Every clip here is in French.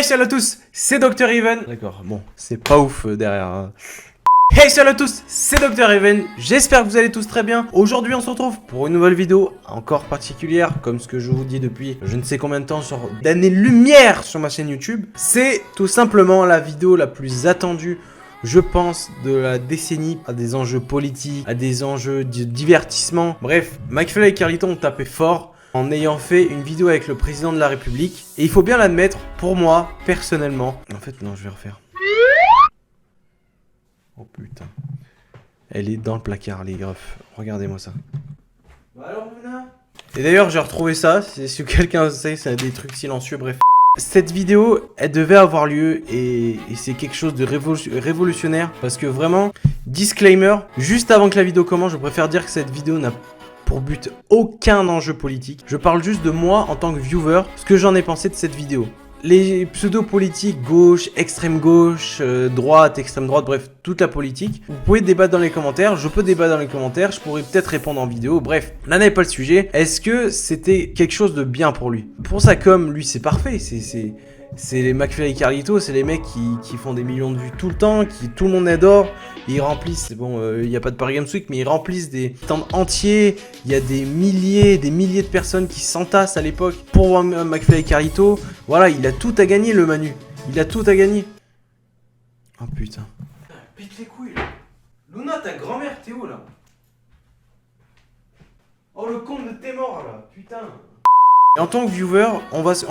Hey salut à tous, c'est Dr Even. D'accord, bon, c'est pas ouf derrière. Hein. Hey salut à tous, c'est Dr Even. J'espère que vous allez tous très bien. Aujourd'hui on se retrouve pour une nouvelle vidéo encore particulière, comme ce que je vous dis depuis je ne sais combien de temps, sur d'années-lumière sur ma chaîne YouTube. C'est tout simplement la vidéo la plus attendue, je pense, de la décennie, à des enjeux politiques, à des enjeux de divertissement. Bref, McFly et Carlito ont tapé fort en ayant fait une vidéo avec le président de la République. Et il faut bien l'admettre, pour moi, personnellement... En fait, non, je vais refaire. Oh putain. Elle est dans le placard, les greufs. Regardez-moi ça. Bah alors, Luna ? Et d'ailleurs, j'ai retrouvé ça. Si quelqu'un sait, c'est des trucs silencieux, bref. Cette vidéo, elle devait avoir lieu et c'est quelque chose de révolutionnaire. Parce que vraiment, disclaimer, juste avant que la vidéo commence, je préfère dire que cette vidéo n'a pour but aucun enjeu politique. Je parle juste de moi en tant que viewer, ce que j'en ai pensé de cette vidéo. Les pseudo-politiques, gauche, extrême gauche, droite, extrême droite, bref, toute la politique. Vous pouvez débattre dans les commentaires, je peux débattre dans les commentaires, je pourrais peut-être répondre en vidéo, bref. Là n'est pas le sujet. Est-ce que c'était quelque chose de bien pour lui? Pour sa com, lui, c'est parfait, c'est les McFly et Carlito, c'est les mecs qui font des millions de vues tout le temps, qui tout le monde adore. Ils remplissent, bon, il n'y a pas de Paris Games Week, mais ils remplissent des stands entiers. Il y a des milliers de personnes qui s'entassent à l'époque pour voir McFly et Carlito. Voilà, il a tout à gagner, le Manu. Il a tout à gagner. Oh putain. Pète les couilles, là. Luna, ta grand-mère, t'es où, là? Oh, le con de tes morts, là. Putain. Et en tant que viewer, on va se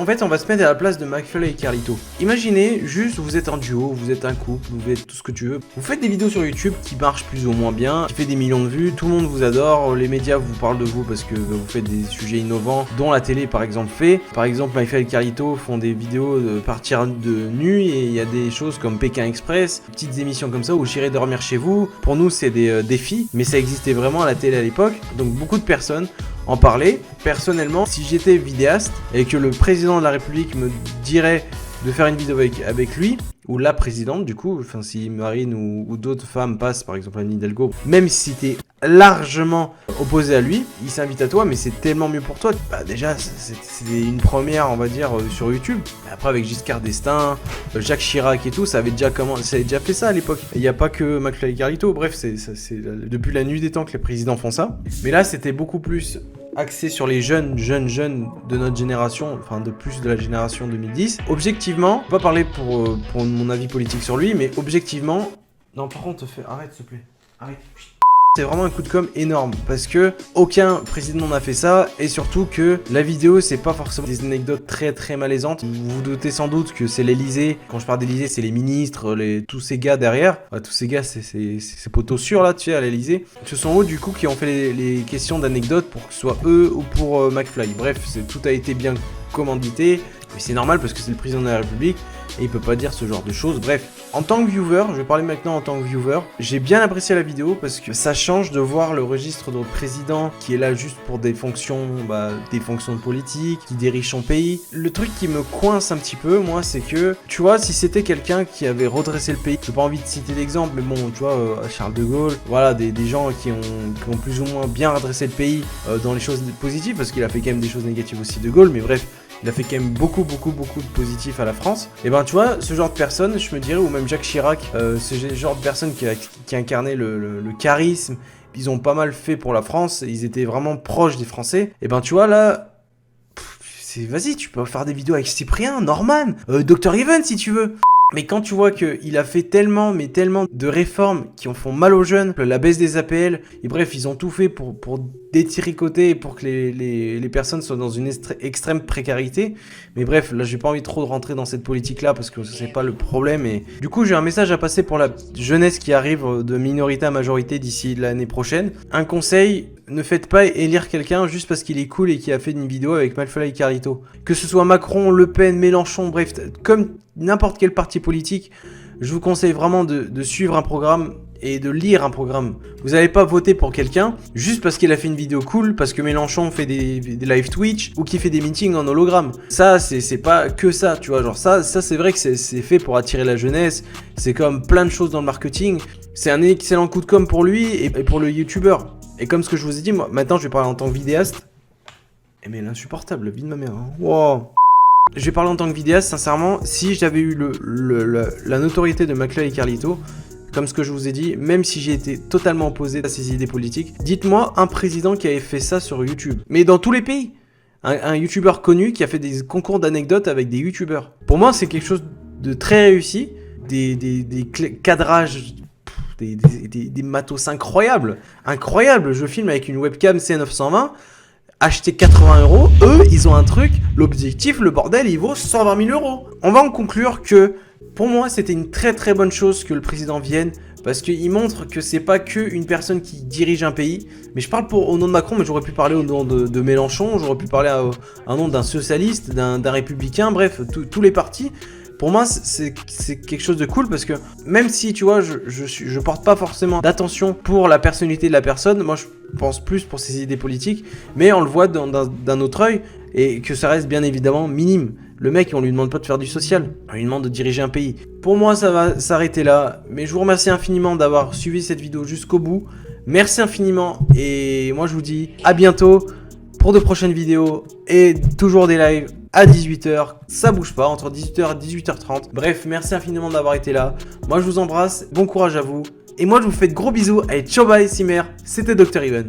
mettre à la place de McFly et Carlito. Imaginez, juste, vous êtes un duo, vous êtes un couple, vous êtes tout ce que tu veux. Vous faites des vidéos sur YouTube qui marchent plus ou moins bien, qui fait des millions de vues, tout le monde vous adore, les médias vous parlent de vous parce que vous faites des sujets innovants, dont la télé par exemple fait. Par exemple, McFly et Carlito font des vidéos de partir de nuit et il y a des choses comme Pékin Express, petites émissions comme ça où j'irai dormir chez vous. Pour nous, c'est des défis, mais ça existait vraiment à la télé à l'époque, donc beaucoup de personnes en parler. Personnellement, si j'étais vidéaste et que le président de la République me dirait de faire une vidéo avec lui, ou la présidente du coup, enfin si Marine ou d'autres femmes passent, par exemple Anne Hidalgo, même si t'es largement opposé à lui, il s'invite à toi, mais c'est tellement mieux pour toi. Bah déjà, c'est une première, on va dire, sur YouTube. Mais après avec Giscard d'Estaing, Jacques Chirac et tout, ça avait déjà fait ça à l'époque. Il n'y a pas que McFly et Carlito, bref, c'est depuis la nuit des temps que les présidents font ça. Mais là, c'était beaucoup plus axé sur les jeunes de notre génération, enfin de plus de la génération 2010. Objectivement, pas parler pour mon avis politique sur lui, mais objectivement... Non, par contre, arrête s'il te plaît. Arrête. C'est vraiment un coup de com' énorme parce que aucun président n'a fait ça et surtout que la vidéo c'est pas forcément des anecdotes très malaisantes. Vous vous doutez sans doute que c'est l'Elysée. Quand je parle d'Elysée, c'est les ministres, tous ces gars derrière. Tous ces gars, c'est ces poteaux sûrs là, tu sais, à l'Elysée. Ce sont eux du coup qui ont fait les questions d'anecdotes pour que ce soit eux ou pour McFly. Bref, tout a été bien commandité. Mais c'est normal parce que c'est le président de la République et il peut pas dire ce genre de choses. Bref, en tant que viewer, je vais parler maintenant en tant que viewer, j'ai bien apprécié la vidéo parce que ça change de voir le registre de notre président qui est là juste pour des fonctions politiques, qui dirige son pays. Le truc qui me coince un petit peu, moi, c'est que, tu vois, si c'était quelqu'un qui avait redressé le pays, j'ai pas envie de citer d'exemple, mais bon, tu vois, Charles de Gaulle, voilà, des gens qui ont plus ou moins bien redressé le pays dans les choses positives, parce qu'il a fait quand même des choses négatives aussi de Gaulle, mais bref, il a fait quand même beaucoup de positifs à la France. Et ben tu vois, ce genre de personne, je me dirais, ou même Jacques Chirac, ce genre de personne qui incarnait le charisme, ils ont pas mal fait pour la France, ils étaient vraiment proches des Français. Et ben tu vois là, vas-y, tu peux faire des vidéos avec Cyprien, Norman, Dr Even si tu veux. Mais quand tu vois qu'il a fait tellement de réformes qui en font mal aux jeunes, la baisse des APL, et bref, ils ont tout fait pour détricoter et pour que les personnes soient dans une extrême précarité. Mais bref, là, j'ai pas envie trop de rentrer dans cette politique-là parce que c'est pas le problème. Et du coup, j'ai un message à passer pour la jeunesse qui arrive de minorité à majorité d'ici l'année prochaine. Un conseil, ne faites pas élire quelqu'un juste parce qu'il est cool et qu'il a fait une vidéo avec McFly et Carlito. Que ce soit Macron, Le Pen, Mélenchon, bref, comme n'importe quel parti politique, je vous conseille vraiment de suivre un programme et de lire un programme. Vous n'allez pas voter pour quelqu'un juste parce qu'il a fait une vidéo cool, parce que Mélenchon fait des live Twitch ou qu'il fait des meetings en hologramme. Ça, c'est pas que ça, tu vois. Genre ça c'est vrai que c'est fait pour attirer la jeunesse. C'est comme plein de choses dans le marketing. C'est un excellent coup de com' pour lui et pour le youtubeur. Et comme ce que je vous ai dit, moi, maintenant je vais parler en tant que vidéaste. Eh mais l'insupportable, la vie de ma mère. Hein. Wow. Je vais parler en tant que vidéaste, sincèrement, si j'avais eu la notoriété de McFly et Carlito, comme ce que je vous ai dit, même si j'ai été totalement opposé à ses idées politiques, dites-moi un président qui avait fait ça sur YouTube. Mais dans tous les pays. Un YouTuber connu qui a fait des concours d'anecdotes avec des YouTubers. Pour moi, c'est quelque chose de très réussi. Des cadrages, des matos incroyables. Incroyables. Je filme avec une webcam C920. Acheter 80 €. Eux, ils ont un truc. L'objectif, le bordel, il vaut 120 000 €. On va en conclure que, pour moi, c'était une très très bonne chose que le président vienne. Parce qu'il montre que c'est pas qu'une personne qui dirige un pays. Mais je parle au nom de Macron, mais j'aurais pu parler au nom de Mélenchon, j'aurais pu parler au nom d'un socialiste, d'un républicain, bref, tous les partis. Pour moi, c'est quelque chose de cool parce que même si, tu vois, je porte pas forcément d'attention pour la personnalité de la personne, moi je pense plus pour ses idées politiques, mais on le voit d'un autre œil et que ça reste bien évidemment minime. Le mec, on lui demande pas de faire du social, on lui demande de diriger un pays. Pour moi, ça va s'arrêter là, mais je vous remercie infiniment d'avoir suivi cette vidéo jusqu'au bout. Merci infiniment et moi je vous dis à bientôt pour de prochaines vidéos et toujours des lives à 18 h, ça bouge pas, entre 18 h et 18 h 30. Bref, merci infiniment d'avoir été là. Moi je vous embrasse, bon courage à vous. Et moi je vous fais de gros bisous. Allez, ciao bye Simer, c'était Dr. Ivan.